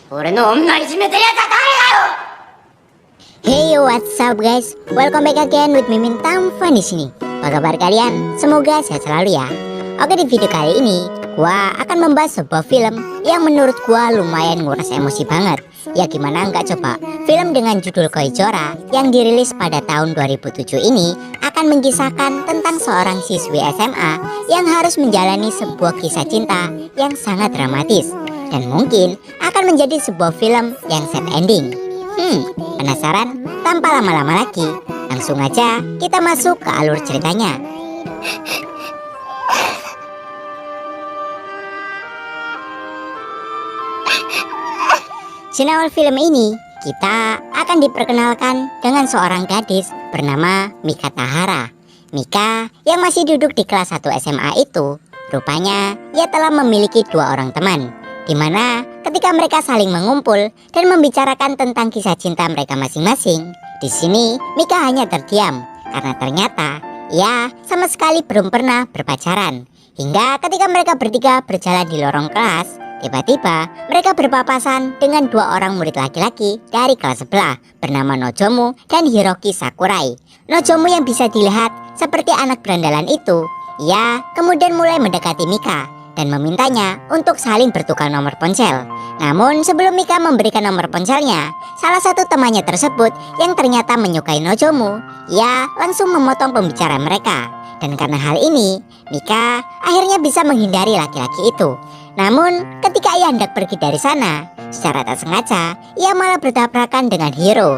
俺の女いじめてるやつは誰だよ! Hey what's up guys, welcome back again with Mimin Tampan di sini. Apa kabar kalian? Semoga sehat selalu ya. Oke, di video kali ini gua akan membahas sebuah film yang menurut gua lumayan nguras emosi banget. Ya gimana enggak coba, film dengan judul Koizora yang dirilis pada tahun 2007 ini akan mengisahkan tentang seorang siswi SMA yang harus menjalani sebuah kisah cinta yang sangat dramatis, dan mungkin akan menjadi sebuah film yang sad ending. Penasaran? Tanpa lama-lama lagi, langsung aja kita masuk ke alur ceritanya. Di awal film ini, kita akan diperkenalkan dengan seorang gadis bernama Mika Tahara. Mika yang masih duduk di kelas 1 SMA itu, rupanya ia telah memiliki 2 orang teman, di mana ketika mereka saling mengumpul dan membicarakan tentang kisah cinta mereka masing-masing, di sini Mika hanya terdiam karena ternyata ia sama sekali belum pernah berpacaran. Hingga ketika mereka bertiga berjalan di lorong kelas, tiba-tiba mereka berpapasan dengan 2 orang murid laki-laki dari kelas sebelah bernama Nozomu dan Hiroki Sakurai. Nozomu yang bisa dilihat seperti anak berandalan itu, ia kemudian mulai mendekati Mika dan memintanya untuk saling bertukar nomor ponsel. Namun sebelum Mika memberikan nomor ponselnya, salah satu temannya tersebut yang ternyata menyukai Nozomu, ia langsung memotong pembicaraan mereka. Dan karena hal ini, Mika akhirnya bisa menghindari laki-laki itu. Namun ketika ia hendak pergi dari sana, secara tak sengaja ia malah bertabrakan dengan Hiro.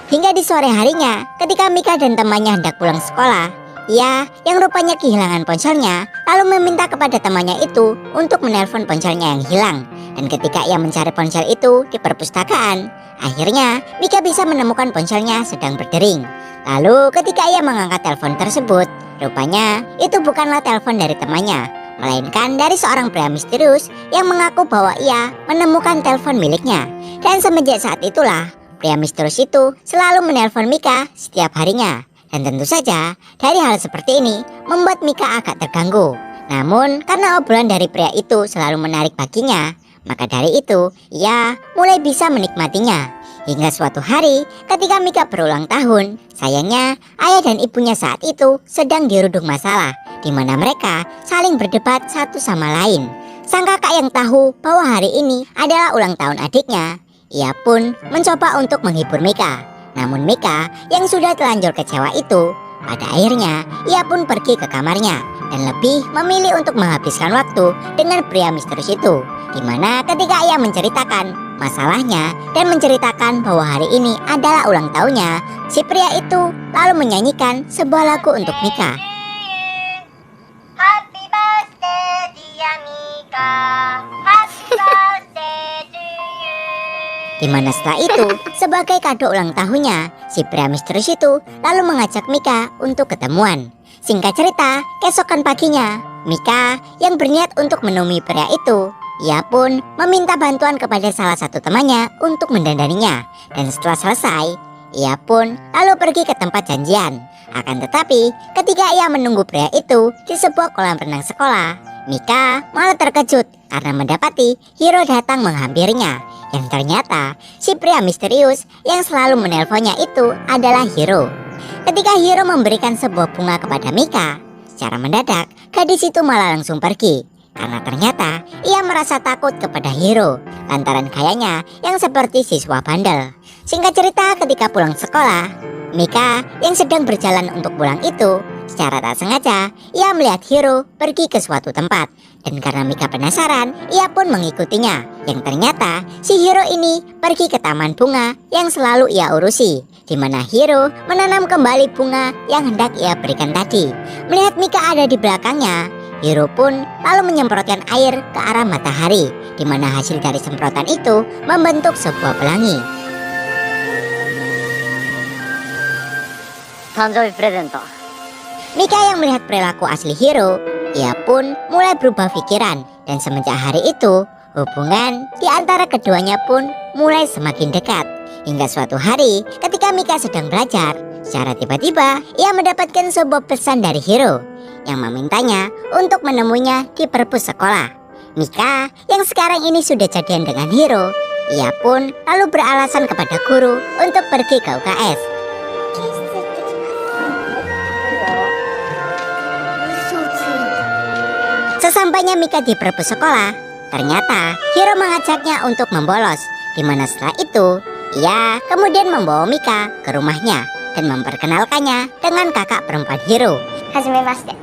Hingga di sore harinya, ketika Mika dan temannya hendak pulang sekolah, ia yang rupanya kehilangan ponselnya lalu meminta kepada temannya itu untuk menelpon ponselnya yang hilang. Dan ketika ia mencari ponsel itu di perpustakaan, akhirnya Mika bisa menemukan ponselnya sedang berdering. Lalu ketika ia mengangkat telepon tersebut, rupanya itu bukanlah telepon dari temannya, melainkan dari seorang pria misterius yang mengaku bahwa ia menemukan telepon miliknya. Dan semenjak saat itulah, pria misterius itu selalu menelpon Mika setiap harinya. Dan tentu saja dari hal seperti ini membuat Mika agak terganggu. Namun karena obrolan dari pria itu selalu menarik baginya, maka dari itu ia mulai bisa menikmatinya. Hingga suatu hari ketika Mika berulang tahun, sayangnya ayah dan ibunya saat itu sedang dirundung masalah, di mana mereka saling berdebat satu sama lain. Sang kakak yang tahu bahwa hari ini adalah ulang tahun adiknya, ia pun mencoba untuk menghibur Mika. Namun Mika yang sudah terlanjur kecewa itu, pada akhirnya ia pun pergi ke kamarnya dan lebih memilih untuk menghabiskan waktu dengan pria misterius itu, di mana ketika ia menceritakan masalahnya dan menceritakan bahwa hari ini adalah ulang tahunnya, si pria itu lalu menyanyikan sebuah lagu untuk Mika. Happy birthday dear Mika, happy birthday to you. Dimana setelah itu, sebagai kado ulang tahunnya, si pria misterius itu lalu mengajak Mika untuk ketemuan. Singkat cerita, keesokan paginya, Mika yang berniat untuk menemui pria itu, ia pun meminta bantuan kepada salah satu temannya untuk mendandaninya. Dan setelah selesai, ia pun lalu pergi ke tempat janjian. Akan tetapi, ketika ia menunggu pria itu di sebuah kolam renang sekolah, Mika malah terkejut karena mendapati Hiro datang menghampirinya. Yang ternyata si pria misterius yang selalu menelponnya itu adalah Hiro. Ketika Hiro memberikan sebuah bunga kepada Mika, secara mendadak gadis itu malah langsung pergi. Karena ternyata ia merasa takut kepada Hiro lantaran gayanya yang seperti siswa bandel. Singkat cerita, ketika pulang sekolah, Mika yang sedang berjalan untuk pulang itu, secara tak sengaja ia melihat Hiro pergi ke suatu tempat. Dan karena Mika penasaran, ia pun mengikutinya. Yang ternyata si Hiro ini pergi ke taman bunga yang selalu ia urusi, di mana Hiro menanam kembali bunga yang hendak ia berikan tadi. Melihat Mika ada di belakangnya, Hiro pun lalu menyemprotkan air ke arah matahari, di mana hasil dari semprotan itu membentuk sebuah pelangi. Tanjoubi presento. Mika yang melihat perilaku asli Hiro, ia pun mulai berubah pikiran. Dan semenjak hari itu, hubungan di antara keduanya pun mulai semakin dekat. Hingga suatu hari ketika Mika sedang belajar, Secara tiba-tiba, ia mendapatkan sebuah pesan dari Hiro yang memintanya untuk menemuinya di perpus sekolah. Mika yang sekarang ini sudah jadian dengan Hiro, ia pun lalu beralasan kepada guru untuk pergi ke UKS. Sesampainya Mika di perpus sekolah, ternyata Hiro mengajaknya untuk membolos, di mana setelah itu ia kemudian membawa Mika ke rumahnya dan memperkenalkannya dengan kakak perempuan Hiro. Hajimemashite.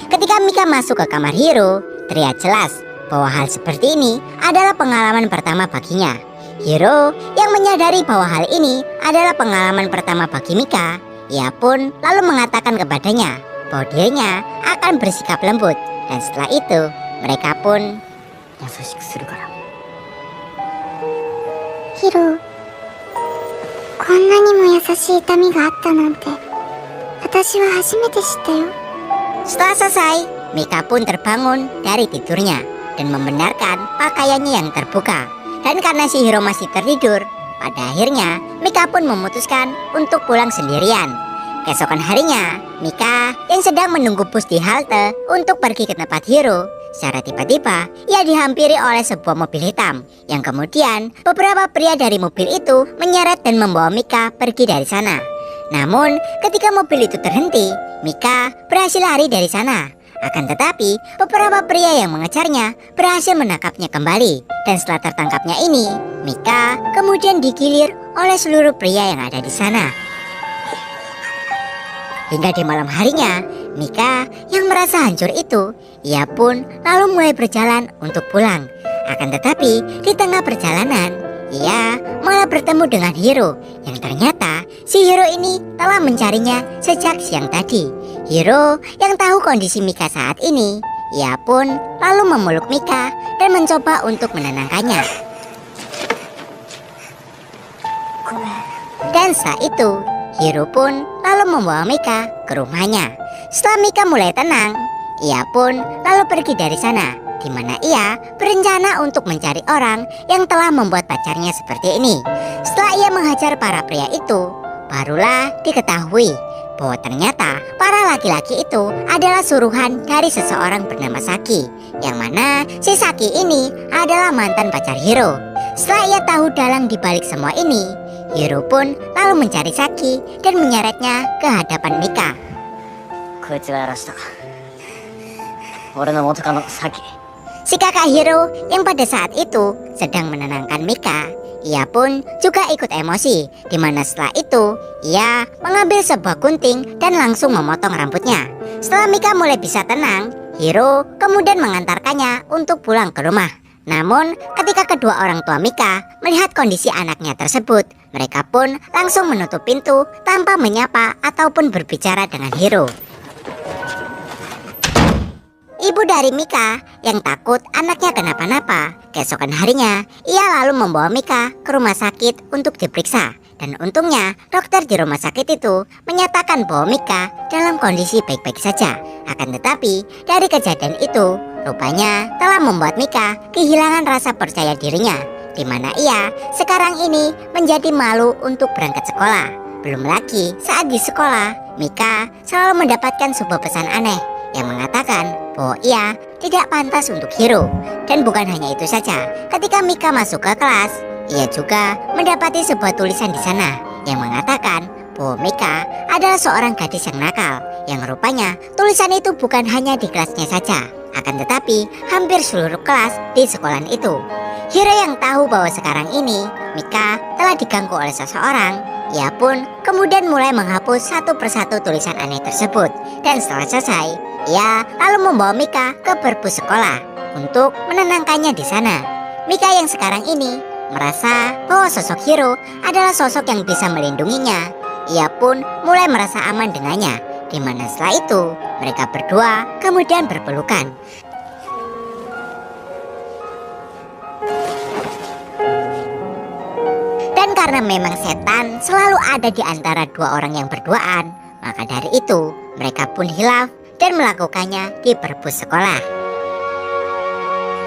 Ketika Mika masuk ke kamar Hiro, terlihat jelas bahwa hal seperti ini adalah pengalaman pertama baginya. Hiro yang menyadari bahwa hal ini adalah pengalaman pertama bagi Mika, ia pun lalu mengatakan kepadanya bahwa dirinya akan bersikap lembut, dan setelah itu mereka pun Hiro, こんなにも優しい痛みがあったなんて、私は初めて知ったよ。 Setelah selesai, Mika pun terbangun dari tidurnya dan membenarkan pakaiannya yang terbuka. Dan karena si Hiro masih tertidur, pada akhirnya Mika pun memutuskan untuk pulang sendirian. Keesokan harinya, Mika yang sedang menunggu bus di halte untuk pergi ke tempat Hiro, secara tiba-tiba ia dihampiri oleh sebuah mobil hitam yang kemudian beberapa pria dari mobil itu menyeret dan membawa Mika pergi dari sana. Namun ketika mobil itu terhenti, Mika berhasil lari dari sana. Akan tetapi beberapa pria yang mengejarnya berhasil menangkapnya kembali. Dan setelah tertangkapnya ini, Mika kemudian digilir oleh seluruh pria yang ada di sana. Hingga di malam harinya, Mika yang merasa hancur itu, ia pun lalu mulai berjalan untuk pulang. Akan tetapi di tengah perjalanan, ia malah bertemu dengan Hiro yang ternyata si Hiro ini telah mencarinya sejak siang tadi. Hiro yang tahu kondisi Mika saat ini, ia pun lalu memeluk Mika dan mencoba untuk menenangkannya. Dan setelah itu, Hiro pun lalu membawa Mika ke rumahnya. Setelah Mika mulai tenang, ia pun lalu pergi dari sana, di mana ia berencana untuk mencari orang yang telah membuat pacarnya seperti ini. Setelah ia menghajar para pria itu, barulah diketahui bahwa ternyata para laki-laki itu adalah suruhan dari seseorang bernama Saki, yang mana si Saki ini adalah mantan pacar Hiro. Setelah ia tahu dalang dibalik semua ini, Hiro pun lalu mencari Saki dan menyeretnya ke hadapan Mika. Si kakak Hiro yang pada saat itu sedang menenangkan Mika, ia pun juga ikut emosi, di mana setelah itu ia mengambil sebuah gunting dan langsung memotong rambutnya. Setelah Mika mulai bisa tenang, Hiro kemudian mengantarkannya untuk pulang ke rumah. Namun ketika kedua orang tua Mika melihat kondisi anaknya tersebut, mereka pun langsung menutup pintu tanpa menyapa ataupun berbicara dengan Hiro. Ibu dari Mika yang takut anaknya kenapa-napa, keesokan harinya ia lalu membawa Mika ke rumah sakit untuk diperiksa. Dan untungnya dokter di rumah sakit itu menyatakan bahwa Mika dalam kondisi baik-baik saja. Akan tetapi dari kejadian itu rupanya telah membuat Mika kehilangan rasa percaya dirinya, di mana ia sekarang ini menjadi malu untuk berangkat sekolah. Belum lagi saat di sekolah, Mika selalu mendapatkan sebuah pesan aneh yang mengatakan bahwa ia tidak pantas untuk Hiro. Dan bukan hanya itu saja, ketika Mika masuk ke kelas, ia juga mendapati sebuah tulisan di sana yang mengatakan bahwa Mika adalah seorang gadis yang nakal, yang rupanya tulisan itu bukan hanya di kelasnya saja, akan tetapi hampir seluruh kelas di sekolah itu. Hiro yang tahu bahwa sekarang ini Mika telah diganggu oleh seseorang, ia pun kemudian mulai menghapus satu persatu tulisan aneh tersebut. Dan setelah selesai, ia lalu membawa Mika ke perpus sekolah untuk menenangkannya di sana. Mika yang sekarang ini merasa bahwa sosok Hiro adalah sosok yang bisa melindunginya. Ia pun mulai merasa aman dengannya, di mana setelah itu mereka berdua kemudian berpelukan. Dan karena memang setan selalu ada di antara dua orang yang berduaan, maka dari itu mereka pun hilaf dan melakukannya di perpus sekolah.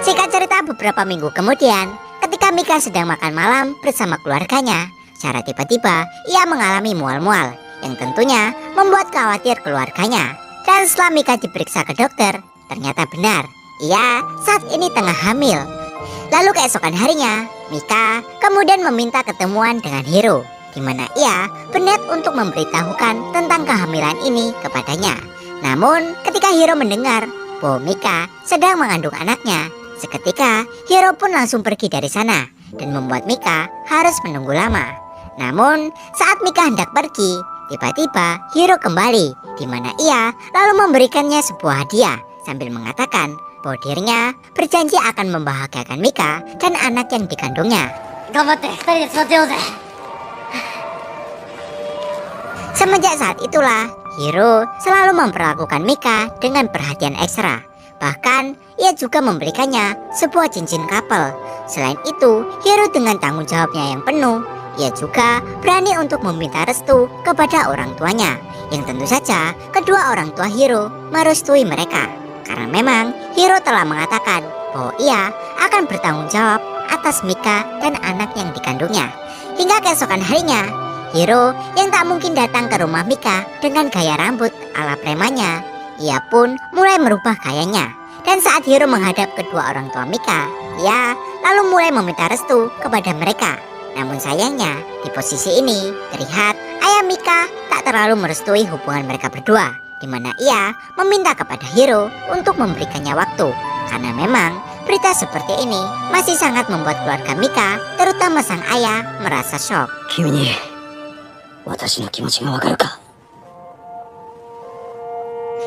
Singkat cerita, beberapa minggu kemudian, ketika Mika sedang makan malam bersama keluarganya, secara tiba-tiba ia mengalami mual-mual yang tentunya membuat khawatir keluarganya. Dan setelah Mika diperiksa ke dokter, ternyata benar, ia saat ini tengah hamil. Lalu keesokan harinya, Mika kemudian meminta ketemuan dengan Hiro, di mana ia berniat untuk memberitahukan tentang kehamilan ini kepadanya. Namun ketika Hiro mendengar bahwa Mika sedang mengandung anaknya, seketika Hiro pun langsung pergi dari sana dan membuat Mika harus menunggu lama. Namun saat Mika hendak pergi, tiba-tiba Hiro kembali, di mana ia lalu memberikannya sebuah hadiah sambil mengatakan bahwa dirinya berjanji akan membahagiakan Mika dan anak yang dikandungnya. Semenjak saat itulah, Hiro selalu memperlakukan Mika dengan perhatian ekstra. Bahkan, ia juga memberikannya sebuah cincin couple. Selain itu, Hiro dengan tanggung jawabnya yang penuh, ia juga berani untuk meminta restu kepada orang tuanya. Yang tentu saja, kedua orang tua Hiro merestui mereka. Karena memang Hiro telah mengatakan bahwa ia akan bertanggung jawab atas Mika dan anak yang dikandungnya. Hingga keesokan harinya, Hiro yang tak mungkin datang ke rumah Mika dengan gaya rambut ala premannya, ia pun mulai merubah gayanya. Dan saat Hiro menghadap kedua orang tua Mika, ia lalu mulai meminta restu kepada mereka. Namun sayangnya, di posisi ini terlihat ayah Mika tak terlalu merestui hubungan mereka berdua, di mana ia meminta kepada Hiro untuk memberikannya waktu. Karena memang berita seperti ini masih sangat membuat keluarga Mika, terutama sang ayah, merasa shock.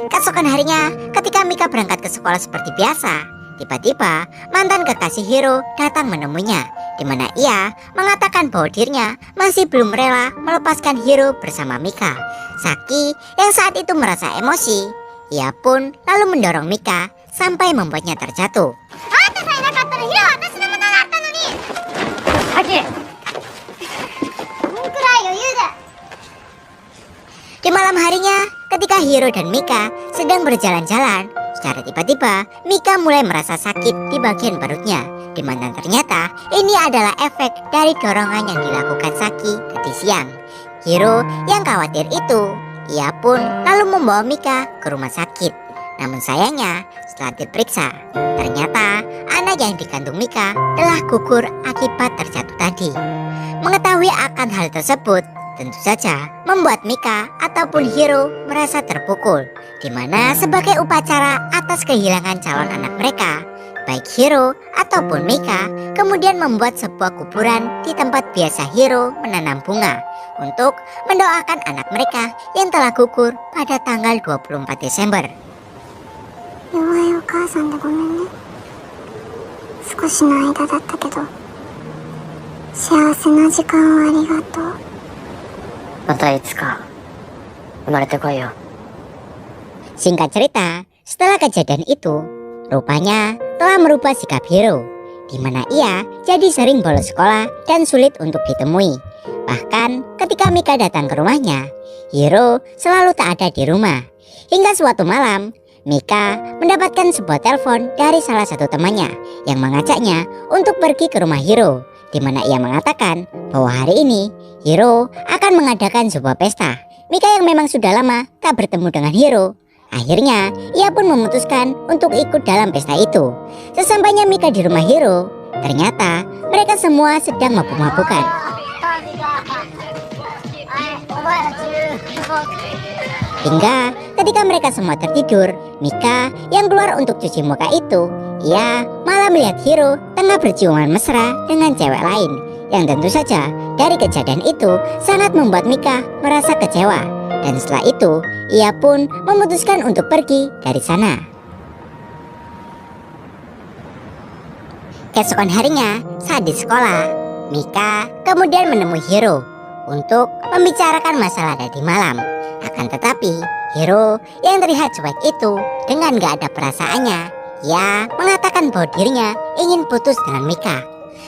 Keesokan harinya, ketika Mika berangkat ke sekolah seperti biasa, tiba-tiba mantan kekasih Hiro datang menemuinya, di mana ia mengatakan bahwa dirinya masih belum rela melepaskan Hiro bersama Mika. Saki yang saat itu merasa emosi, ia pun lalu mendorong Mika sampai membuatnya terjatuh. Di malam harinya, ketika Hiro dan Mika sedang berjalan-jalan, secara tiba-tiba Mika mulai merasa sakit di bagian perutnya, di mana ternyata ini adalah efek dari dorongan yang dilakukan Saki tadi siang. Hiro yang khawatir itu, ia pun lalu membawa Mika ke rumah sakit. Namun sayangnya, setelah diperiksa, ternyata anak yang dikandung Mika telah gugur akibat terjatuh tadi. Mengetahui akan hal tersebut, tentu saja membuat Mika ataupun Hiro merasa terpukul, di mana sebagai upacara atas kehilangan calon anak mereka, baik Hiro ataupun Mika kemudian membuat sebuah kuburan di tempat biasa Hiro menanam bunga untuk mendoakan anak mereka yang telah gugur pada tanggal 24 Desember. 弱いお母さんでごめんね。少しの間だったけど、幸せな時間をありがとう。またいつか生まれてこいよ。 Singkat cerita, setelah kejadian itu, rupanya telah merubah sikap Hiro, di mana ia jadi sering bolos sekolah dan sulit untuk ditemui. Bahkan ketika Mika datang ke rumahnya, Hiro selalu tak ada di rumah. Hingga suatu malam, Mika mendapatkan sebuah telepon dari salah satu temannya yang mengajaknya untuk pergi ke rumah Hiro, di mana ia mengatakan bahwa hari ini Hiro akan mengadakan sebuah pesta. Mika yang memang sudah lama tak bertemu dengan Hiro, akhirnya ia pun memutuskan untuk ikut dalam pesta itu. Sesampainya Mika di rumah Hiro, ternyata mereka semua sedang mabuk-mabukan. Hingga ketika mereka semua tertidur, Mika yang keluar untuk cuci muka itu, ia malah melihat Hiro tengah berciuman mesra dengan cewek lain. Yang tentu saja dari kejadian itu sangat membuat Mika merasa kecewa. Dan setelah itu, ia pun memutuskan untuk pergi dari sana. Keesokan harinya, saat di sekolah, Mika kemudian menemui Hiro untuk membicarakan masalah tadi malam. Akan tetapi, Hiro yang terlihat cuek itu dengan gak ada perasaannya, ia mengatakan bahwa dirinya ingin putus dengan Mika.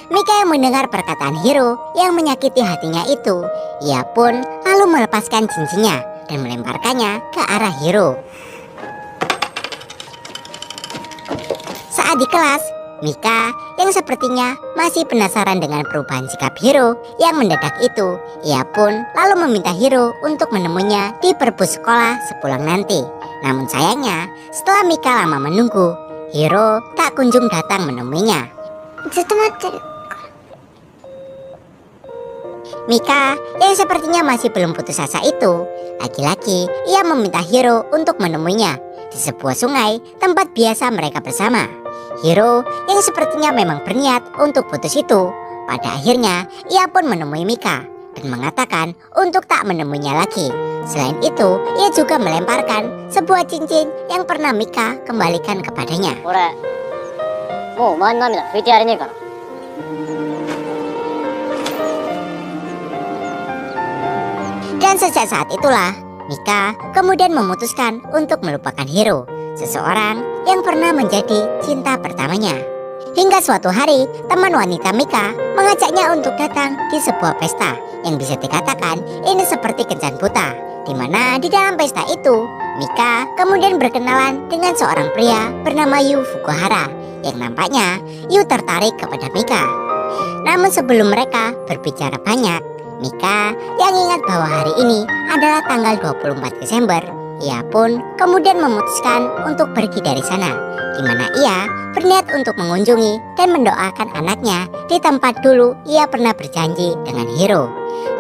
Mika yang mendengar perkataan Hiro yang menyakiti hatinya itu, ia pun lalu melepaskan cincinnya dan melemparkannya ke arah Hiro. Saat di kelas, Mika yang sepertinya masih penasaran dengan perubahan sikap Hiro yang mendadak itu, ia pun lalu meminta Hiro untuk menemuinya di perpus sekolah sepulang nanti. Namun sayangnya, setelah Mika lama menunggu, Hiro tak kunjung datang menemuinya. ずっと待ってる。 Mika yang sepertinya masih belum putus asa itu, lagi-lagi ia meminta Hiro untuk menemuinya di sebuah sungai tempat biasa mereka bersama. Hiro yang sepertinya memang berniat untuk putus itu, pada akhirnya ia pun menemui Mika dan mengatakan untuk tak menemuinya lagi. Selain itu, ia juga melemparkan sebuah cincin yang pernah Mika kembalikan kepadanya. 俺もうお前の涙拭いてやれねえから。 Dan sejak saat itulah, Mika kemudian memutuskan untuk melupakan Hiro, seseorang yang pernah menjadi cinta pertamanya. Hingga suatu hari, teman wanita Mika mengajaknya untuk datang di sebuah pesta yang bisa dikatakan ini seperti kencan buta, di mana di dalam pesta itu, Mika kemudian berkenalan dengan seorang pria bernama Yu Fukuhara yang nampaknya Yu tertarik kepada Mika. Namun sebelum mereka berbicara banyak, Mika yang ingat bahwa hari ini adalah tanggal 24 Desember, ia pun kemudian memutuskan untuk pergi dari sana, di mana ia berniat untuk mengunjungi dan mendoakan anaknya di tempat dulu ia pernah berjanji dengan Hiro.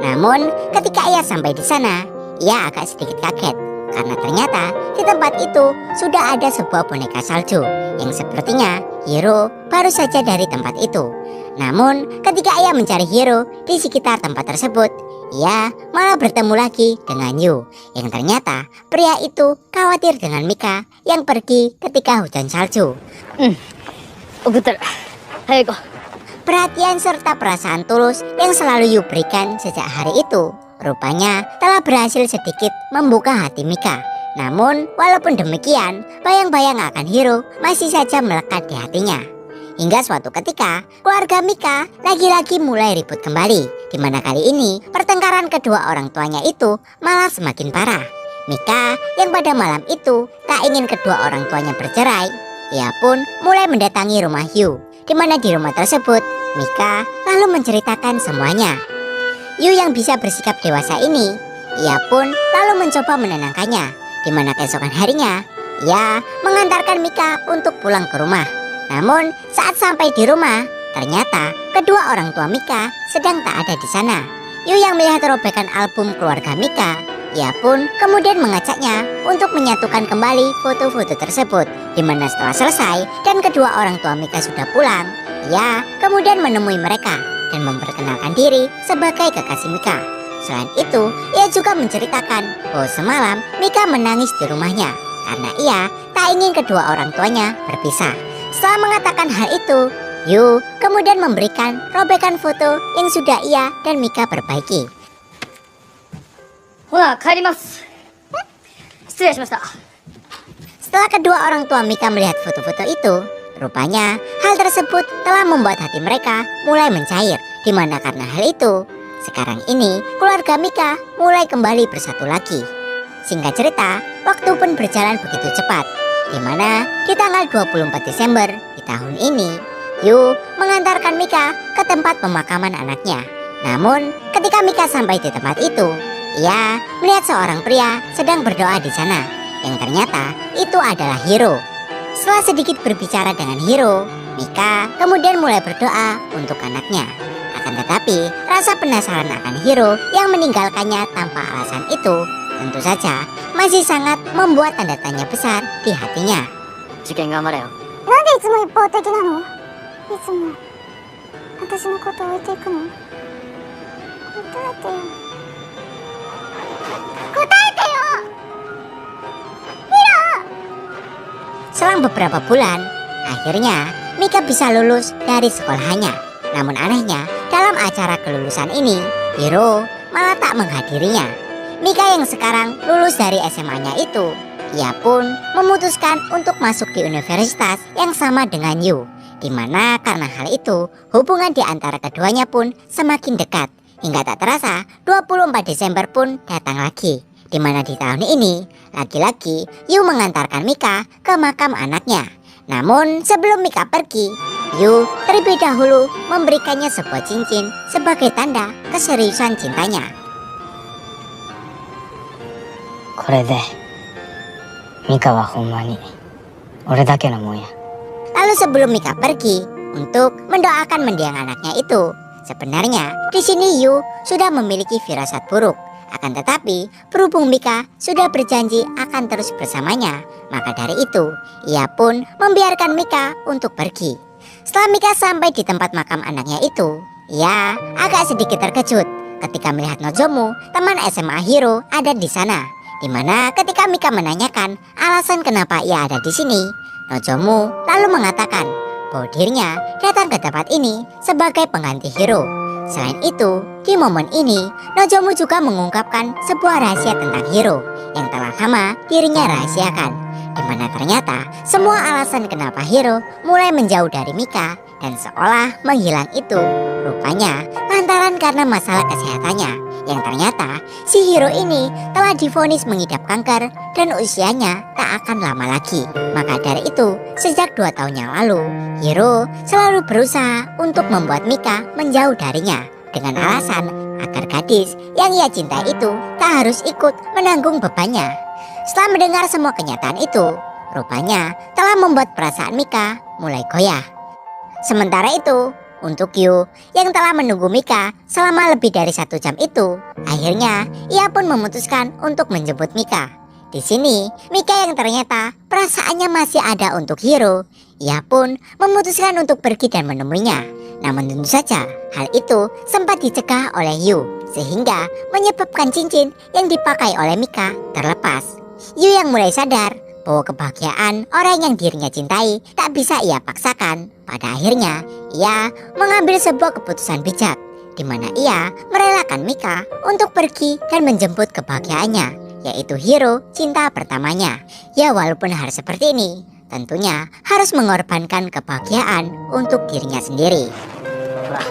Namun ketika ia sampai di sana, ia agak sedikit kaget karena ternyata di tempat itu sudah ada sebuah boneka salju yang sepertinya Hiro baru saja dari tempat itu. Namun ketika ia mencari Hiro di sekitar tempat tersebut, ia malah bertemu lagi dengan Yu yang ternyata pria itu khawatir dengan Mika yang pergi ketika hujan salju. 送ってる。早く行こ Perhatian serta perasaan tulus yang selalu Yu berikan sejak hari itu rupanya telah berhasil sedikit membuka hati Mika. Namun walaupun demikian, bayang-bayang akan Hiro masih saja melekat di hatinya. Hingga suatu ketika, keluarga Mika lagi-lagi mulai ribut kembali, di mana kali ini pertengkaran kedua orang tuanya itu malah semakin parah. Mika yang pada malam itu tak ingin kedua orang tuanya bercerai, ia pun mulai mendatangi rumah Yu, di mana di rumah tersebut Mika lalu menceritakan semuanya. Yu yang bisa bersikap dewasa ini, ia pun lalu mencoba menenangkannya, di mana keesokan harinya ia mengantarkan Mika untuk pulang ke rumah. Namun saat sampai di rumah, ternyata kedua orang tua Mika sedang tak ada di sana. Yu yang melihat robekan album keluarga Mika, ia pun kemudian mengajaknya untuk menyatukan kembali foto-foto tersebut. Di mana setelah selesai dan kedua orang tua Mika sudah pulang, ia kemudian menemui mereka dan memperkenalkan diri sebagai kekasih Mika. Selain itu, ia juga menceritakan bahwa semalam Mika menangis di rumahnya karena ia tak ingin kedua orang tuanya berpisah. Setelah mengatakan hal itu, Yu kemudian memberikan robekan foto yang sudah ia dan Mika perbaiki. う。ほな帰ります。失礼しました。 Setelah kedua orang tua Mika melihat foto-foto itu, rupanya hal tersebut telah membuat hati mereka mulai mencair. Di mana karena hal itu, sekarang ini keluarga Mika mulai kembali bersatu lagi. Singkat cerita, waktu pun berjalan begitu cepat. Di mana di tanggal 24 Desember di tahun ini, Yu mengantarkan Mika ke tempat pemakaman anaknya. Namun ketika Mika sampai di tempat itu, ia melihat seorang pria sedang berdoa di sana, yang ternyata itu adalah Hiro. Setelah sedikit berbicara dengan Hiro, Mika kemudian mulai berdoa untuk anaknya. Akan tetapi rasa penasaran akan Hiro yang meninggalkannya tanpa alasan itu tentu saja masih sangat membuat tanda tanya besar di hatinya. 受験頑張れよ。なんでいつも一方的なの？いつも私のこと置いていくの？答えてよ。答えてよ！ Selang beberapa bulan, akhirnya Mika bisa lulus dari sekolahannya. Namun anehnya, dalam acara kelulusan ini, Hiro malah tak menghadirinya. Mika yang sekarang lulus dari SMA-nya itu, ia pun memutuskan untuk masuk di universitas yang sama dengan Yu. Di mana karena hal itu, hubungan di antara keduanya pun semakin dekat. Hingga tak terasa, 24 Desember pun datang lagi. Di mana di tahun ini, lagi-lagi Yu mengantarkan Mika ke makam anaknya. Namun sebelum Mika pergi, Yu terlebih dahulu memberikannya sebuah cincin sebagai tanda keseriusan cintanya. これでミカはほんまに俺だけのもんや。 Lalu sebelum Mika pergi untuk mendoakan mendiang anaknya itu, sebenarnya di sini Yu sudah memiliki firasat buruk. Akan tetapi berhubung Mika sudah berjanji akan terus bersamanya, maka dari itu ia pun membiarkan Mika untuk pergi. Setelah Mika sampai di tempat makam anaknya itu, ia agak sedikit terkejut ketika melihat Nozomu, teman SMA Hiro, ada di sana. Dimana ketika Mika menanyakan alasan kenapa ia ada di sini, Nozomu lalu mengatakan bahwa dirinya datang ke tempat ini sebagai pengganti Hiro. Selain itu, di momen ini Nozomu juga mengungkapkan sebuah rahasia tentang Hiro yang telah lama dirinya rahasiakan, di mana ternyata semua alasan kenapa Hiro mulai menjauh dari Mika dan seolah menghilang itu rupanya lantaran karena masalah kesehatannya, yang ternyata si Hiro ini telah divonis mengidap kanker dan usianya tak akan lama lagi. Maka dari itu, sejak 2 tahun yang lalu, Hiro selalu berusaha untuk membuat Mika menjauh darinya dengan alasan agar gadis yang ia cintai itu tak harus ikut menanggung bebannya. Setelah mendengar semua kenyataan itu, rupanya telah membuat perasaan Mika mulai goyah. Sementara itu, untuk Yu yang telah menunggu Mika selama lebih dari 1 jam itu, akhirnya ia pun memutuskan untuk menjemput Mika. Di sini, Mika yang ternyata perasaannya masih ada untuk Hiro, ia pun memutuskan untuk pergi dan menemuinya. Namun tentu saja hal itu sempat dicegah oleh Yu, sehingga menyebabkan cincin yang dipakai oleh Mika terlepas. Yu yang mulai sadar bahwa kebahagiaan orang yang dirinya cintai tak bisa ia paksakan. Pada akhirnya, ia mengambil sebuah keputusan bijak, di mana ia merelakan Mika untuk pergi dan menjemput kebahagiaannya, yaitu Hiro, cinta pertamanya. Ya walaupun hal seperti ini, tentunya harus mengorbankan kebahagiaan untuk dirinya sendiri. ほら、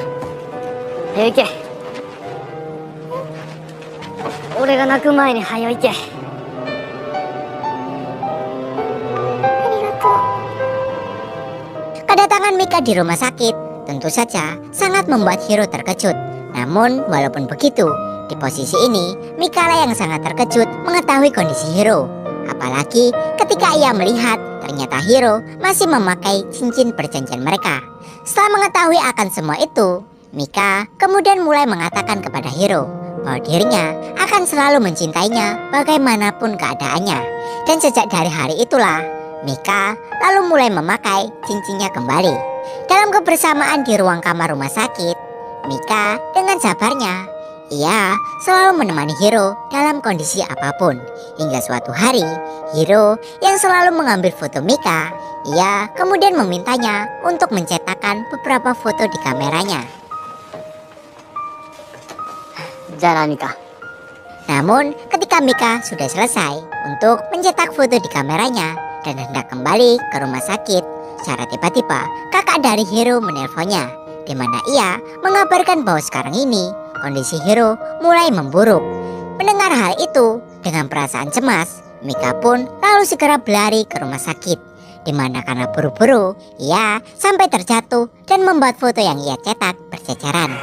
行け。俺が泣く前に早行け。 Kedatangan Mika di rumah sakit tentu saja sangat membuat Hiro terkejut. Namun walaupun begitu, di posisi ini Mika lah yang sangat terkejut mengetahui kondisi Hiro. Apalagi ketika ia melihat ternyata Hiro masih memakai cincin perjanjian mereka. Setelah mengetahui akan semua itu, Mika kemudian mulai mengatakan kepada Hiro bahwa dirinya akan selalu mencintainya bagaimanapun keadaannya. Dan sejak dari hari itulah Mika lalu mulai memakai cincinnya kembali. Dalam kebersamaan di ruang kamar rumah sakit, Mika dengan sabarnya ia selalu menemani Hiro dalam kondisi apapun. Hingga suatu hari, Hiro yang selalu mengambil foto Mika, ia kemudian memintanya untuk mencetakkan beberapa foto di kameranya. じゃあなミカ。 Namun ketika Mika sudah selesai untuk mencetak foto di kameranya dan hendak kembali ke rumah sakit, secara tiba-tiba kakak dari Hiro menelponnya, di mana ia mengabarkan bahwa sekarang ini kondisi Hiro mulai memburuk. Mendengar hal itu, dengan perasaan cemas, Mika pun lalu segera berlari ke rumah sakit, di mana karena buru-buru ia sampai terjatuh dan membuat foto yang ia cetak berceceran.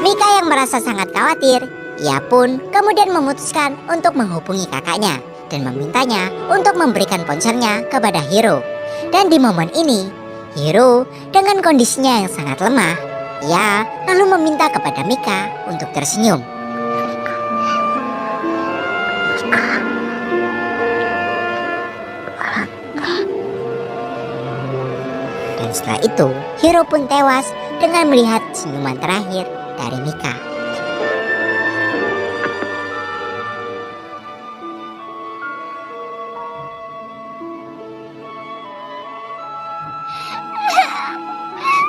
Mika yang merasa sangat khawatir, ia pun kemudian memutuskan untuk menghubungi kakaknya dan memintanya untuk memberikan ponselnya kepada Hiro. Dan di momen ini, Hiro dengan kondisinya yang sangat lemah, ia lalu meminta kepada Mika untuk tersenyum. Dan setelah itu, Hiro pun tewas dengan melihat senyuman terakhir dari Mika.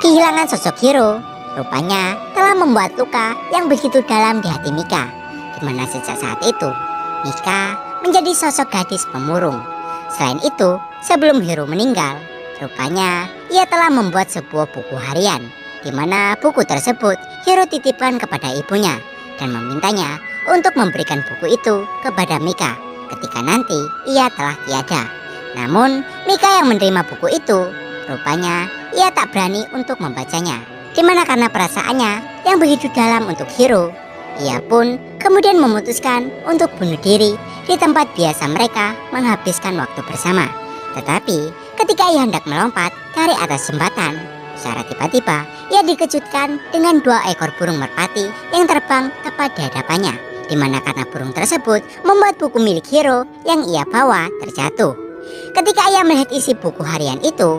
Kehilangan sosok Hiro rupanya telah membuat luka yang begitu dalam di hati Mika, di mana sejak saat itu Mika menjadi sosok gadis pemurung. Selain itu, sebelum Hiro meninggal, rupanya ia telah membuat sebuah buku harian, di mana buku tersebut Hiro titipkan kepada ibunya dan memintanya untuk memberikan buku itu kepada Mika. ketika nanti ia telah tiada. Namun Mika yang menerima buku itu, rupanya ia tak berani untuk membacanya. Dimana karena perasaannya yang begitu dalam untuk Hiro, ia pun kemudian memutuskan untuk bunuh diri di tempat biasa mereka menghabiskan waktu bersama. Tetapi ketika ia hendak melompat dari atas jembatan, secara tiba-tiba ia dikejutkan dengan 2 ekor burung merpati yang terbang tepat di hadapannya. Dimana karena burung tersebut membuat buku milik Hiro yang ia bawa terjatuh. Ketika ia melihat isi buku harian itu,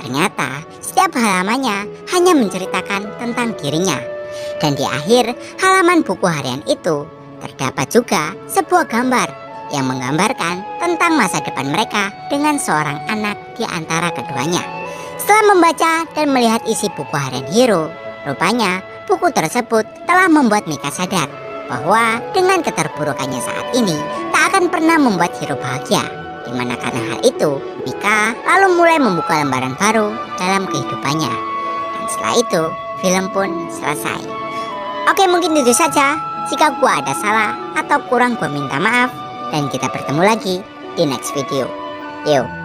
ternyata setiap halamannya hanya menceritakan tentang dirinya. Dan di akhir halaman buku harian itu terdapat juga sebuah gambar yang menggambarkan tentang masa depan mereka dengan seorang anak di antara keduanya. Setelah membaca dan melihat isi buku harian Hiro, rupanya buku tersebut telah membuat Mika sadar bahwa dengan keterburukannya saat ini tak akan pernah membuat Hiro bahagia. Dimana karena hal itu, Mika lalu mulai membuka lembaran baru dalam kehidupannya. Dan setelah itu, film pun selesai. Oke, mungkin itu saja. Jika gua ada salah atau kurang, gua minta maaf. Dan kita bertemu lagi di next video. Yo.